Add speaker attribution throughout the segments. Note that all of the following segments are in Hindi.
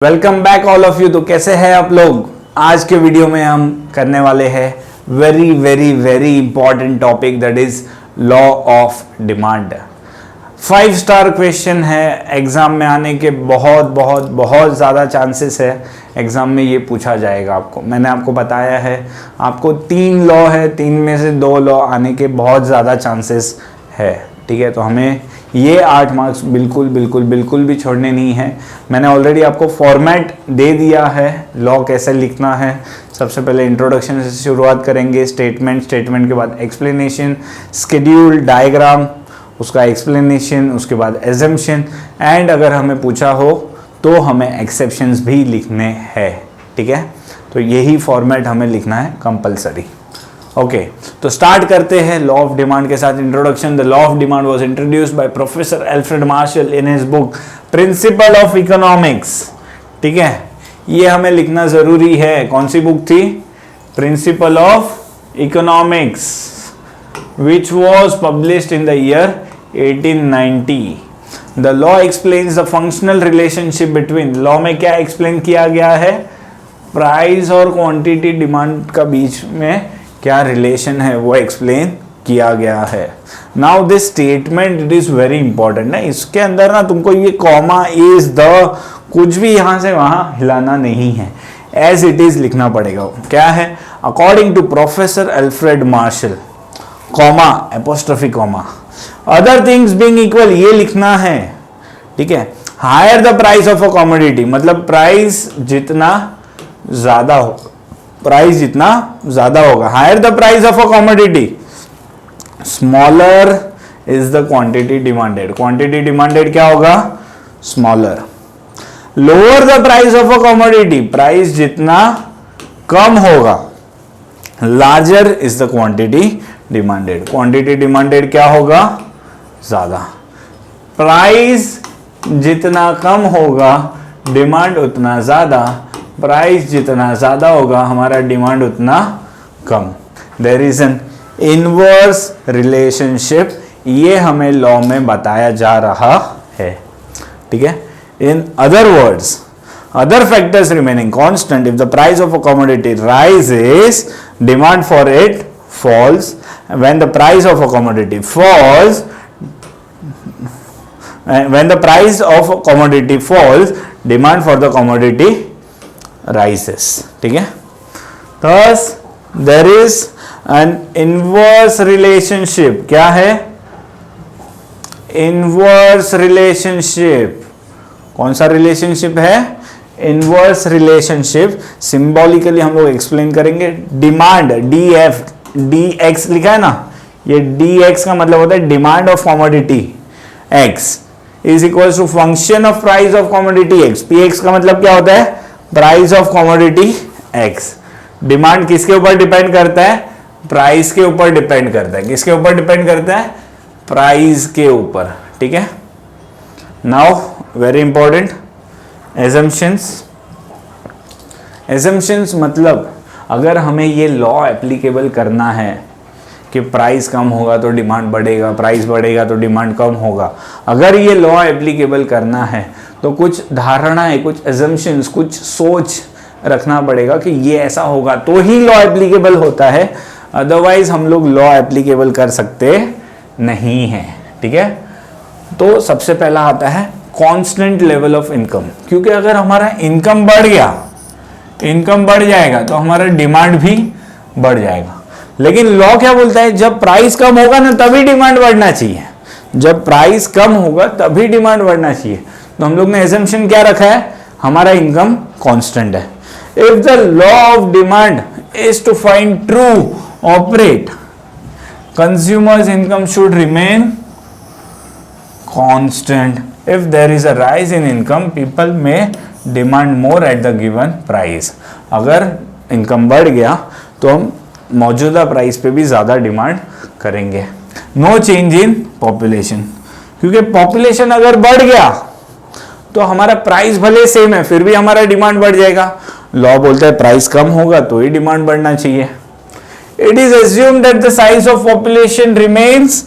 Speaker 1: Welcome back all of you. तो कैसे हैं आप लोग। आज के वीडियो में हम करने वाले हैं very very very important topic, that is law of demand. 5 star question है, एग्जाम में आने के बहुत बहुत बहुत ज़्यादा चांसेस है। एग्जाम में ये पूछा जाएगा आपको। मैंने आपको बताया है आपको 3 लॉ है, 3 में से 2 लॉ आने के बहुत ज़्यादा चांसेस है। ठीक है, तो हमें ये 8 मार्क्स बिल्कुल बिल्कुल बिल्कुल भी छोड़ने नहीं है। मैंने ऑलरेडी आपको फॉर्मेट दे दिया है, लॉ कैसे लिखना है। सबसे पहले इंट्रोडक्शन से शुरुआत करेंगे, स्टेटमेंट के बाद एक्सप्लेनेशन, शेड्यूल, डायग्राम, उसका एक्सप्लेनेशन, उसके बाद एजम्पशन, एंड अगर हमें पूछा हो तो हमें एक्सेप्शंस भी लिखने हैं। ठीक है, तो यही फॉर्मेट हमें लिखना है कंपलसरी। ओके, तो स्टार्ट करते हैं लॉ ऑफ डिमांड के साथ। Introduction. The law of demand was introduced by professor Alfred martial in his book principle of economics. ठीक है, ये हमें लिखना जरूरी है। कौन सी बुक थी? Principle of economics, which was published in the year 1890. The law explains the functional relationship between, law में क्या एक्सप्लेन किया गया है? प्राइस और क्वांटिटी डिमांड का बीच में क्या रिलेशन है वो एक्सप्लेन किया गया है। Now this statement it is very important ना, इसके अंदर ना तुमको ये कॉमा, इज, द कुछ भी यहां से वहां हिलाना नहीं है, एज इट इज लिखना पड़ेगा। क्या है? According to professor Alfred Marshall, comma, apostrophe comma, other things being equal, ये लिखना है। ठीक है, higher the price of a commodity, मतलब प्राइस जितना ज्यादा हो, प्राइस जितना ज्यादा होगा, higher the price of a commodity, smaller is the quantity demanded. Quantity demanded क्या होगा? Smaller. Lower the price of a commodity, price जितना कम होगा, larger is the quantity demanded. Quantity demanded क्या होगा? ज्यादा। प्राइस जितना कम होगा, डिमांड उतना ज्यादा। प्राइस जितना ज्यादा होगा, हमारा डिमांड उतना कम। There is an inverse relationship, ये हमें लॉ में बताया जा रहा है। ठीक है, in other words, other factors remaining constant, if the price of a commodity rises, demand for it falls. When the price of a commodity falls, when the price of a commodity falls, demand for the commodity rises. ठीक है, thus there is an inverse relationship. क्या है? inverse relationship. कौन सा रिलेशनशिप है? Inverse relationship. सिंबॉलिकली हम लोग एक्सप्लेन करेंगे। डिमांड, डीएफ, डीएक्स लिखा है ना, ये डीएक्स का मतलब होता है demand of commodity x is equal to function of price of commodity x. PX का मतलब क्या होता है? Price of commodity x. Demand किसके ऊपर डिपेंड करता है? प्राइस के ऊपर डिपेंड करता है। किसके ऊपर डिपेंड करता है? प्राइस के ऊपर। ठीक है, now very important, assumptions. Assumptions मतलब अगर हमें ये लॉ एप्लीकेबल करना है कि प्राइस कम होगा तो डिमांड बढ़ेगा, प्राइस बढ़ेगा तो डिमांड कम होगा, अगर ये लॉ एप्लीकेबल करना है तो कुछ धारणाएं, कुछ एजम्पशंस, कुछ सोच रखना पड़ेगा कि ये ऐसा होगा तो ही लॉ एप्लीकेबल होता है, अदरवाइज हम लोग लॉ एप्लीकेबल कर सकते नहीं है। ठीक है, तो सबसे पहला आता है कांस्टेंट लेवल ऑफ इनकम, क्योंकि अगर हमारा इनकम बढ़ गया, इनकम बढ़ जाएगा तो हमारा डिमांड भी बढ़ जाएगा। लेकिन लॉ क्या बोलता है? जब प्राइस कम होगा ना तभी डिमांड बढ़ना चाहिए। जब प्राइस कम होगा तभी डिमांड बढ़ना चाहिए। तो हम लोग ने एजम्पशन क्या रखा है? हमारा इनकम कांस्टेंट है। If the law of demand is to find true operate, consumers income should remain constant. If there is a rise in income, people may demand more at the given price. अगर इनकम बढ़ गया तो हम मौजूदा प्राइस पे भी ज़्यादा डिमांड करेंगे। नो चेंज इन पॉपुलेशन, क्योंकि पॉपुलेशन अगर बढ़ गया तो हमारा प्राइस भले सेम है फिर भी हमारा डिमांड बढ़ जाएगा। लॉ बोलता है प्राइस कम होगा तो ही डिमांड बढ़ना चाहिए। It is assumed that the size of population remains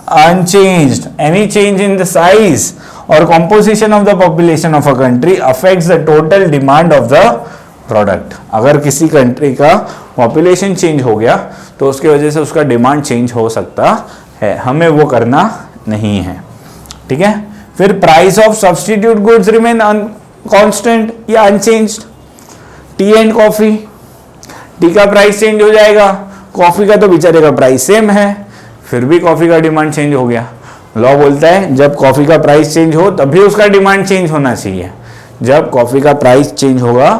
Speaker 1: unchanged. Any change in the size or composition of the population of a country affects the total demand of the product. अगर किसी कंट्री का पॉपुलेशन चेंज हो गया तो उसकी वजह से उसका डिमांड चेंज हो सकता है, हमें वो करना नहीं है, ठीक है। फिर price of substitute goods remain constant या unchanged. Tea and coffee, tea का प्राइस चेंज हो जाएगा, कॉफी का तो बेचारे का प्राइस सेम है, फिर भी कॉफी का डिमांड चेंज हो गया। लॉ बोलता है जब कॉफी का प्राइस चेंज हो तभी उसका डिमांड चेंज होना चाहिए। जब कॉफी का प्राइस चेंज होगा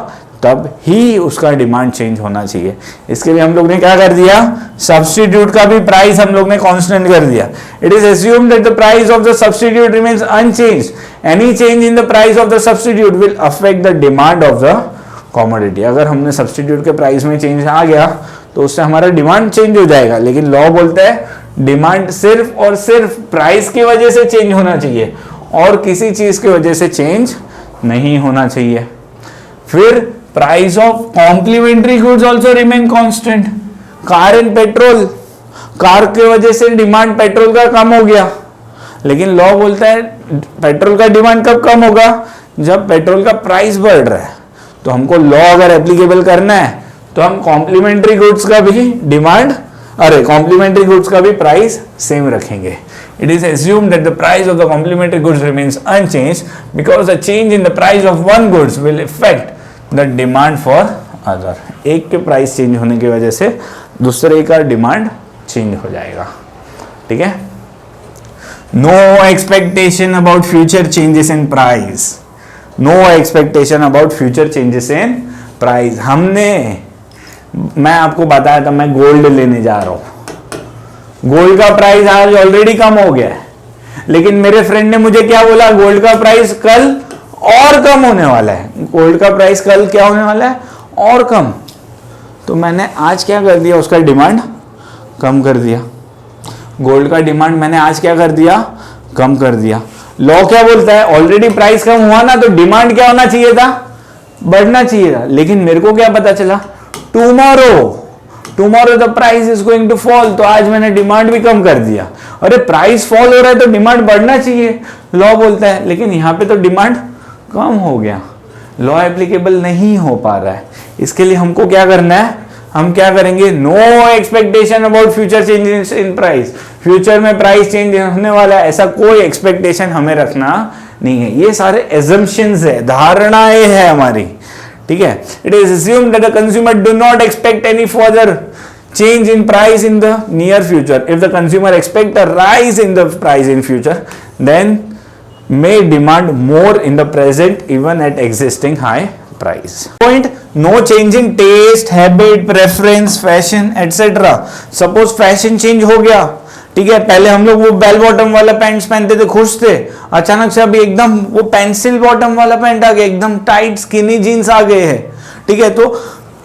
Speaker 1: तब ही उसका डिमांड चेंज होना चाहिए। इसके लिए हम लोग ने क्या कर दिया, सब्स्टिट्यूट का भी प्राइस हम लोग ने कांस्टेंट कर दिया। It is assumed that the price of the substitute remains unchanged. Any change in the price of the substitute will affect the demand of the commodity. अगर हमने सब्स्टिट्यूट के प्राइस में चेंज आ गया तो उससे हमारा डिमांड चेंज हो जाएगा, लेकिन लॉ बोलता है डिमांड सिर्फ और सिर्फ प्राइस की वजह से चेंज होना चाहिए और किसी चीज की वजह से चेंज नहीं होना चाहिए। फिर price of complementary goods also remain constant. Car and petrol, car की वजह से डिमांड पेट्रोल का कम हो गया, लेकिन लॉ बोलता है पेट्रोल का डिमांड कब कम होगा, जब पेट्रोल का प्राइस बढ़ रहा है। तो हमको लॉ अगर एप्लीकेबल करना है तो हम कॉम्प्लीमेंट्री गुड्स का भी डिमांड, कॉम्प्लीमेंट्री गुड्स का भी प्राइस सेम रखेंगे। It is assumed that the price of the complementary goods remains unchanged because the change in the price of one goods will affect the demand for other. एक के प्राइस चेंज होने की वजह से दूसरे का डिमांड चेंज हो जाएगा, ठीक है। No expectation about future changes in price. No expectation about future changes in price. मैं आपको बताया था मैं गोल्ड लेने जा रहा हूं, गोल्ड का प्राइस आज ऑलरेडी कम हो गया है, लेकिन मेरे फ्रेंड ने मुझे क्या बोला, गोल्ड का प्राइस कल और कम होने वाला है। गोल्ड का प्राइस कल क्या होने वाला है, और कम। तो मैंने आज क्या कर दिया, उसका डिमांड कम कर दिया। गोल्ड का डिमांड मैंने आज क्या कर दिया, कम कर दिया। लॉ क्या बोलता है, ऑलरेडी प्राइस कम हुआ ना तो डिमांड क्या होना चाहिए था, बढ़ना चाहिए था। लेकिन मेरे को क्या पता चला, tomorrow the price is going to fall, तो आज मैंने डिमांड भी कम कर दिया। अरे प्राइस फॉल हो रहा है तो डिमांड बढ़ना चाहिए, लॉ बोलता है, लेकिन यहां पे तो डिमांड कम हो गया। लॉ एप्लीकेबल नहीं हो पा रहा है। इसके लिए हमको क्या करना है, हम क्या करेंगे, no expectation about future changes in price. Future में प्राइस चेंज होने वाला है ऐसा कोई एक्सपेक्टेशन हमें रखना नहीं है। ये सारे एजम्पशंस है, धारणाएं है हमारी, ठीक है। It is assumed that the consumer do not expect any further change in price in the near future. If the consumer expect a rise in the price in future, then may demand more in the present even at existing high price. Point, no change in taste, habit, preference, fashion, etc. Suppose fashion change हो गया, ठीक है। पहले हम लोग वो बेल बॉटम वाला पैंट्स पहनते थे, खुश थे, अचानक से अभी एकदम वो पेंसिल बॉटम वाला पैंट आ गया, एकदम टाइट स्किनी जीन्स आ गए हैं, ठीक है। तो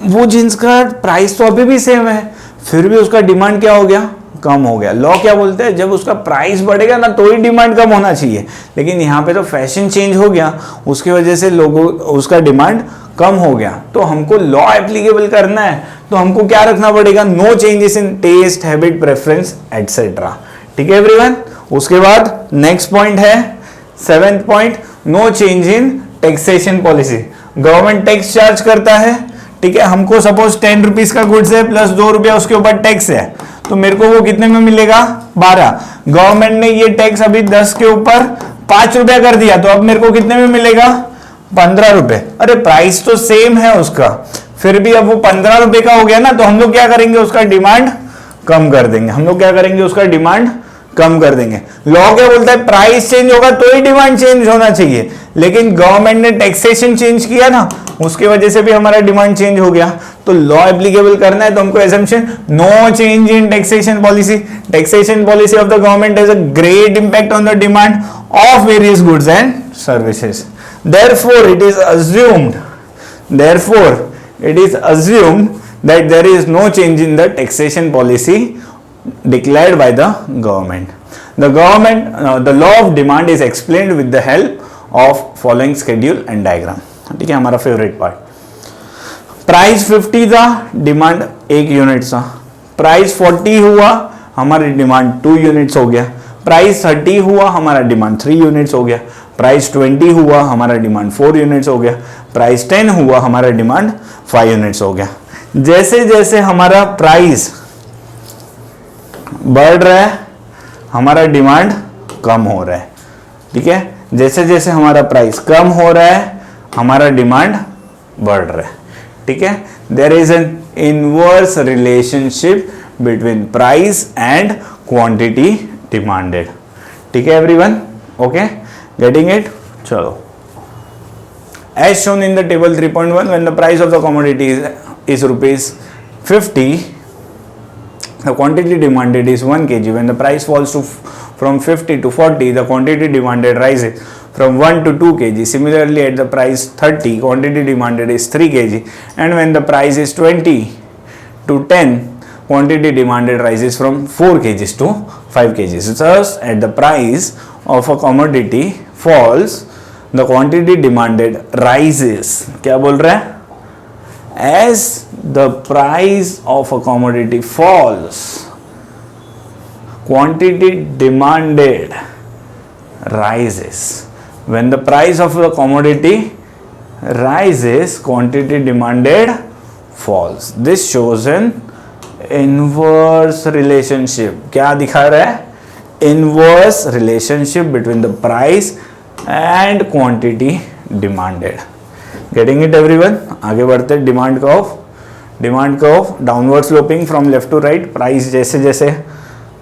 Speaker 1: वो जीन्स का प्राइस तो अभी भी सेम है, फिर भी उसका डिमांड क्या हो गया, कम हो गया। लॉ क्या बोलते हैं, जब उसका प्राइस बढ़ेगा ना तो ही डिमांड कम होना चाहिए, लेकिन यहाँ पे तो फैशन चेंज हो गया, उसकी वजह से लोगों उसका डिमांड कम हो गया। तो हमको लॉ एप्लीकेबल करना है तो हमको क्या रखना पड़ेगा, no changes in taste, habit, preference etcetera, ठीक है एवरीवन। उसके बाद नेक्स्ट पॉइंट है 7th point, no change in taxation policy. Government tax charge करता है, ठीक है। हमको सपोज 10 रुपीज का गुड्स है प्लस 2 रुपया उसके ऊपर टैक्स है, तो मेरे को वो कितने में मिलेगा, 12। गवर्नमेंट ने ये टैक्स अभी 10 के ऊपर 5 रुपया कर दिया, तो अब मेरे को कितने में मिलेगा, 15 रुपए। अरे प्राइस तो सेम है उसका, फिर भी अब वो 15 रुपए का हो गया ना, तो हम लोग क्या करेंगे, उसका डिमांड कम कर देंगे। हम लोग क्या करेंगे, उसका डिमांड कम कर देंगे। लॉ क्या बोलता है, प्राइस चेंज होगा तो ही डिमांड चेंज होना चाहिए, लेकिन गवर्नमेंट ने टैक्सेशन चेंज किया ना, उसके वजह से भी हमारा डिमांड चेंज हो गया। तो लॉ एप्लीकेबल करना है तो हमको assumption, no change in taxation policy. Taxation policy of the government has a great impact on the demand of various goods and services. Therefore, it is assumed that there is no change in the taxation policy declared by the government. The law of demand is explained with the help of following schedule and diagram. ठीक है, हमारा फेवरेट पार्ट। प्राइस 50 था, डिमांड 1 यूनिट था। प्राइस 40 हुआ, हमारी डिमांड 2 यूनिट्स हो गया। प्राइस 30 हुआ, हमारा डिमांड 3 यूनिट्स हो गया। प्राइस 20 हुआ, हमारा डिमांड 4 यूनिट्स हो गया। प्राइस 10 हुआ, हमारा डिमांड 5 यूनिट्स हो गया। जैसे जैसे हमारा प्राइस बढ़ रहा है, हमारा डिमांड कम हो रहा है। ठीक है, जैसे जैसे हमारा प्राइस कम हो रहा है, हमारा डिमांड बढ़ रहा है। ठीक है, there is an inverse relationship between price and quantity demanded. ठीक है एवरीवन, ओके, गेटिंग इट? चलो, as shown in the table 3.1, when the price of the commodity is rupees 50, the quantity demanded is 1 kg. When the price falls to from 50 to 40, the quantity demanded rises from 1 to 2 kg. Similarly, at the price 30, quantity demanded is 3 kg. And when the price is 20 to 10, quantity demanded rises from 4 kg to 5 kg. Thus, at the price of a commodity falls, the quantity demanded rises. क्या बोल रहा है? As the price of a commodity falls, quantity demanded rises. When the price of the commodity rises, quantity demanded falls. This shows an inverse relationship. क्या दिखा रहा है? Inverse relationship between the price and quantity demanded. Getting it everyone? आगे बढ़ते demand curve downward sloping from left to right. Price जैसे जैसे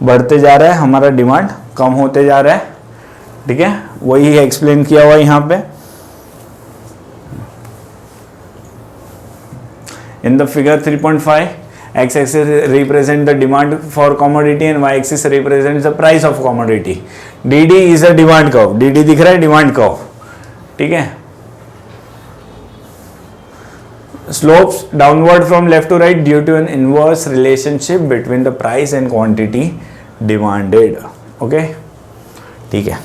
Speaker 1: बढ़ते जा रहा है, हमारा डिमांड कम होते जा रहा है। ठीक है, वही एक्सप्लेन किया हुआ यहाँ पे। In the figure 3.5, x-axis represent the demand for commodity and y-axis represents the price of commodity. DD is a demand curve. DD दिख रहा है, डिमांड कर्व। ठीक है, slopes downward from left to right due to an inverse relationship between the price and quantity demanded. Okay, ठीक है,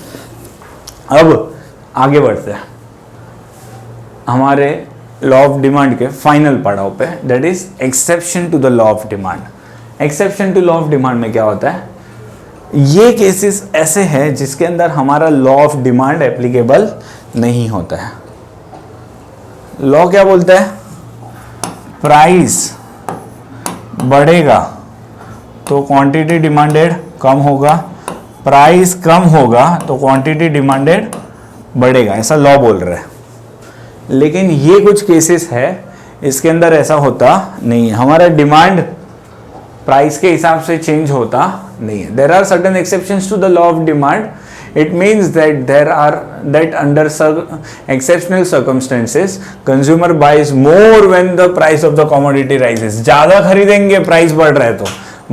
Speaker 1: अब आगे बढ़ते हैं हमारे लॉ ऑफ डिमांड के फाइनल पड़ाव पे, that is exception to the law of demand. Exception to law of demand में क्या होता है? ये केसेस ऐसे हैं जिसके अंदर हमारा लॉ ऑफ डिमांड एप्लीकेबल नहीं होता है। लॉ क्या बोलता है? प्राइस बढ़ेगा तो क्वांटिटी डिमांडेड कम होगा, प्राइस कम होगा तो क्वांटिटी डिमांडेड बढ़ेगा, ऐसा लॉ बोल रहा है। लेकिन ये कुछ केसेस है इसके अंदर ऐसा होता नहीं है, हमारा डिमांड प्राइस के हिसाब से चेंज होता नहीं है। There are certain exceptions to the law of demand. It means that under exceptional circumstances, consumer buys more when the price of the commodity rises. ज़्यादा खरीदेंगे प्राइस बढ़ रहा है तो,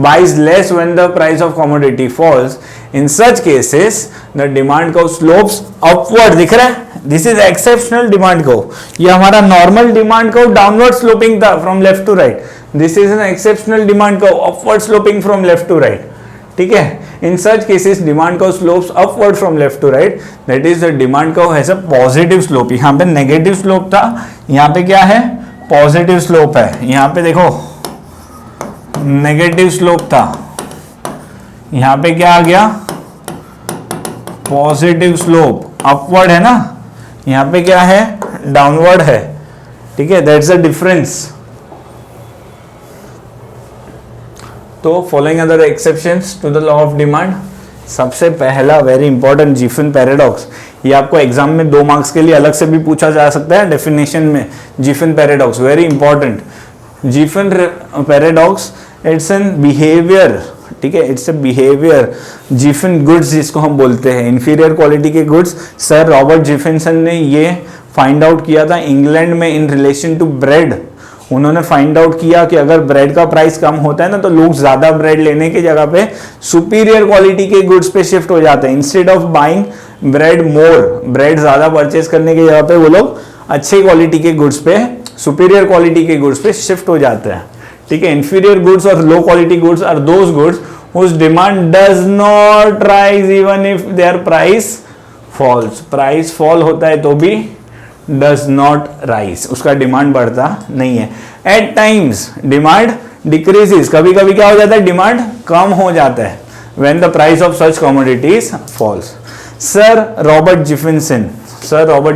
Speaker 1: buys less when the price of commodity falls. In such cases, the demand curve slopes upward. दिख रहा है? This is exceptional demand curve. ये हमारा normal demand curve downward sloping था from left to right. This is an exceptional demand curve upward sloping from left to right. ठीक है, in such cases demand curve slopes upward from left to right, that is the demand curve has a positive slope. यहाँ पे negative slope था, यहाँ पे क्या है? Positive slope है। यहाँ पे देखो negative slope था, यहाँ पे क्या आ गया? Positive slope, upward है ना, यहाँ पे क्या है? Downward है। ठीक है, that's the difference. तो following other exceptions to the law of demand, सबसे पहला वेरी इंपॉर्टेंट जीफिन पैराडॉक्स। ये आपको एग्जाम में 2 मार्क्स के लिए अलग से भी पूछा जा सकता है डेफिनेशन में। Giffen paradox very important. Giffen paradox it's an behaviour, ठीक है, it's a behaviour. Giffen goods जिसको हम बोलते हैं, इंफीरियर क्वालिटी के गुड्स, सर रॉबर्ट जीफिनसन ने ये फाइंड आउट किया था इंग्लैंड में इन रिलेशन टू ब्रेड। उन्होंने फाइंड आउट किया कि अगर ब्रेड का प्राइस कम होता है ना तो लोग ज्यादा ब्रेड लेने की जगह पे सुपीरियर क्वालिटी के गुड्स पे शिफ्ट हो जाते हैं। Instead of buying bread more, bread ज्यादा परचेज करने की जगह पे वो लोग अच्छे क्वालिटी के गुड्स पे, सुपीरियर क्वालिटी के गुड्स पे शिफ्ट हो जाते हैं। ठीक है, इंफीरियर गुड्स और low quality goods are those goods whose demand does not rise even if their price falls. Price fall होता है तो भी does not rise, उसका डिमांड बढ़ता नहीं है। एट टाइम्स डिमांड डिक्रीजेस, कभी कभी क्या हो जाता है? डिमांड कम हो जाता है। when the price of such commodities falls. Sir Robert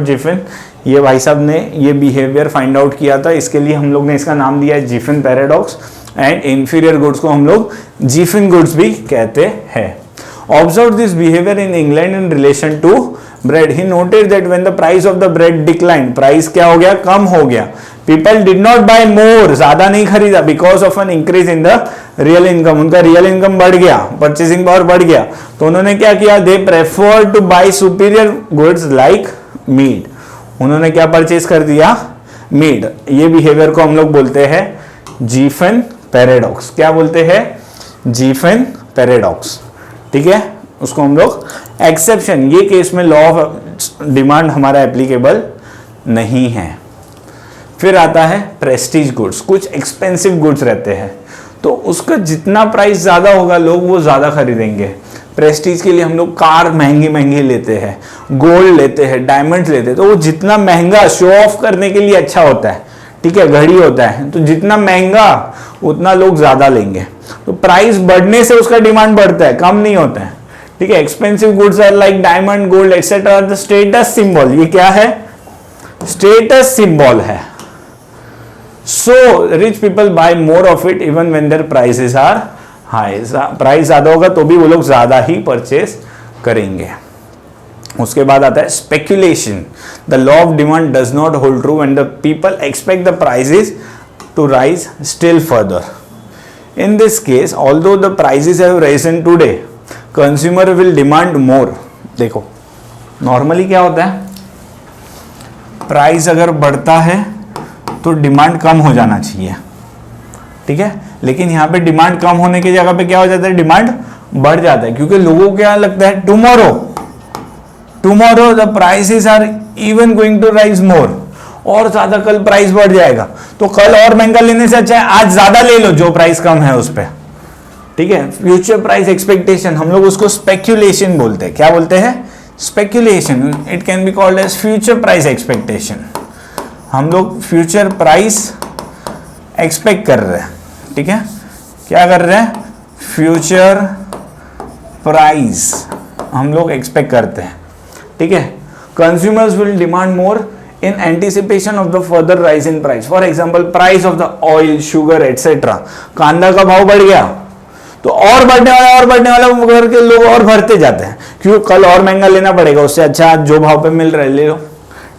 Speaker 1: Giffen ये भाई साहब ने ये बिहेवियर फाइंड आउट किया था, इसके लिए हम लोग ने इसका नाम दिया है Giffen paradox, and inferior goods को हम लोग जिफिन गुड्स भी कहते हैं. Observe this behaviour in England in relation to bread. He noted that when the price of the bread decline, price क्या हो गया, कम हो गया. People did not buy more, ज्यादा नहीं खरीदा, because of an increase in the real income. उनका रियल इनकम बढ़ गया, परचेसिंग पावर बढ़ गया, तो उन्होंने क्या किया, they prefer to buy superior goods like meat. उन्होंने क्या परचेज कर दिया, मीट. ये बिहेवियर को हम लोग बोलते हैं जिफिन पैराडॉक्स. क्या बोलते हैं, जिफिन पैराडॉक्स. ठीक है, उसको हम लोग एक्सेप्शन, ये केस में लॉ ऑफ डिमांड हमारा एप्लीकेबल नहीं है. फिर आता है प्रेस्टीज गुड्स. कुछ एक्सपेंसिव गुड्स रहते हैं तो उसका जितना प्राइस ज्यादा होगा लोग वो ज्यादा खरीदेंगे. प्रेस्टीज के लिए हम लोग कार महंगी लेते हैं, गोल्ड लेते हैं, डायमंड्स लेते हैं, तो वो जितना महंगा शो ऑफ करने के लिए अच्छा होता है. ठीक है, घड़ी होता है तो जितना महंगा उतना लोग ज्यादा लेंगे, तो प्राइस बढ़ने से उसका डिमांड बढ़ता है, कम नहीं होता है. ठीक है, expensive goods are like diamond, gold etcetera, the status symbol. ये क्या है, स्टेटस सिंबल है. So rich people buy more of it even when their prices are high. Price ज्यादा होगा तो भी वो लोग ज्यादा ही परचेस करेंगे. उसके बाद आता है speculation. The law of demand does not hold true when the people expect the prices to rise still further. In this case although the prices have risen today, consumer will demand more. देखो नॉर्मली क्या होता है, प्राइस अगर बढ़ता है तो डिमांड कम हो जाना चाहिए. ठीक है, लेकिन यहां पे डिमांड कम होने की जगह पे क्या हो जाता है, डिमांड बढ़ जाता है, क्योंकि लोगों को क्या लगता है, tomorrow the prices are even going to rise more. और ज्यादा कल प्राइस बढ़ जाएगा, तो कल और महंगा लेने से अच्छा है आज ज्यादा ले लो जो प्राइस कम है उस पर. ठीक है, फ्यूचर प्राइस एक्सपेक्टेशन, हम लोग उसको स्पेक्यूलेशन बोलते हैं. क्या बोलते हैं, speculation. It can be called as future price expectation. हम लोग फ्यूचर प्राइस एक्सपेक्ट कर रहे हैं. ठीक है, क्या कर रहे हैं, फ्यूचर प्राइस हम लोग एक्सपेक्ट करते हैं. ठीक है, consumers will demand more in anticipation of the further rise in price. For example price of the oil, sugar etcetera. कांदा का भाव बढ़ गया तो और बढ़ने वाला करके लोग और भरते जाते हैं, क्यों, कल और महंगा लेना पड़ेगा, उससे अच्छा जो भाव पे मिल रहा है ले लो.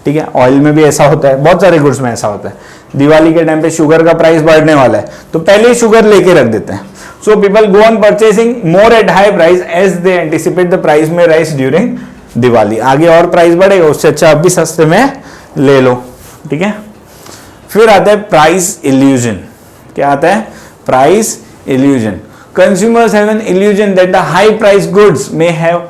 Speaker 1: ठीक है, ऑयल में भी ऐसा होता है, बहुत सारे गुड्स में ऐसा होता है. दिवाली के टाइम पे शुगर का प्राइस बढ़ने वाला है तो पहले ही शुगर लेके रख देते हैं. So people go on purchasing more at high price as they anticipate the price में राइज ड्यूरिंग दिवाली. आगे और प्राइस बढ़ेगा, उससे अच्छा अभी सस्ते में ले लो. ठीक है, फिर आता है प्राइस इल्यूजन. क्या आता है, price illusion. Consumers have an illusion that the high price goods may have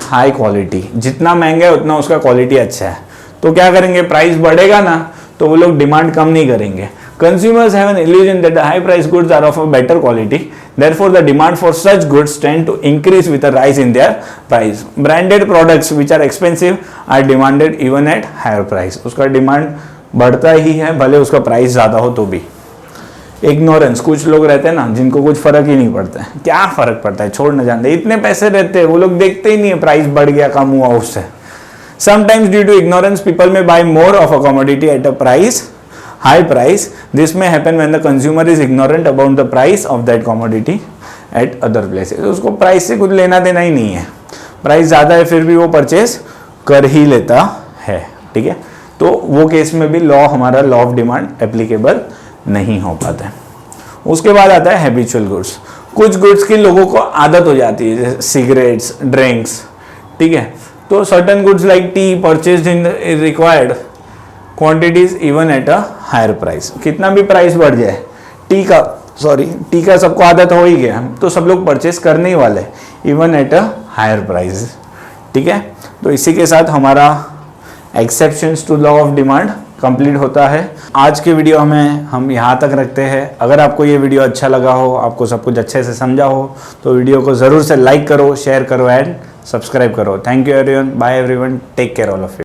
Speaker 1: high quality. जितना महंगा है उतना उसका क्वालिटी अच्छा है, तो क्या करेंगे, प्राइस बढ़ेगा ना तो वो लोग डिमांड कम नहीं करेंगे. Consumers have an illusion that the high price goods are of a better quality. Therefore, the demand for such goods tend to increase with a rise in their price. Branded products which are expensive are demanded even at higher price. उसका डिमांड बढ़ता ही है भले उसका प्राइस ज़्यादा हो तो भी. इग्नोरेंस, कुछ लोग रहते हैं ना जिनको कुछ फर्क ही नहीं पड़ता है. क्या फर्क पड़ता है, छोड़ न जानते, इतने पैसे रहते हैं वो लोग देखते ही नहीं है प्राइस बढ़ गया कम हुआ उससे. Sometimes due to ignorance people may buy more of a commodity at a high price. This may happen when the consumer is ignorant about the price of that commodity at other places. उसको प्राइस से कुछ लेना देना ही नहीं है, प्राइस ज़्यादा है फिर भी वो परचेज कर ही लेता है. ठीक है, तो वो केस में भी लॉ हमारा लॉ ऑफ डिमांड एप्लीकेबल नहीं हो पाता है. उसके बाद आता है हैबिचुअल गुड्स. कुछ गुड्स की लोगों को आदत हो जाती है, जैसे सिगरेट्स, ड्रिंक्स. ठीक है, तो certain goods like tea purchased in required quantities even at a higher price. कितना भी प्राइस बढ़ जाए, टी का सबको आदत हो ही गया तो सब लोग परचेज करने ही वाले, even at a higher price. ठीक है, तो इसी के साथ हमारा exceptions to law of demand complete होता है. आज के वीडियो में हम यहाँ तक रखते हैं. अगर आपको ये वीडियो अच्छा लगा हो, आपको सब कुछ अच्छे से समझा हो, तो वीडियो को ज़रूर से लाइक करो, शेयर करो एंड सब्सक्राइब करो. Thank you everyone, bye everyone, take care all of you.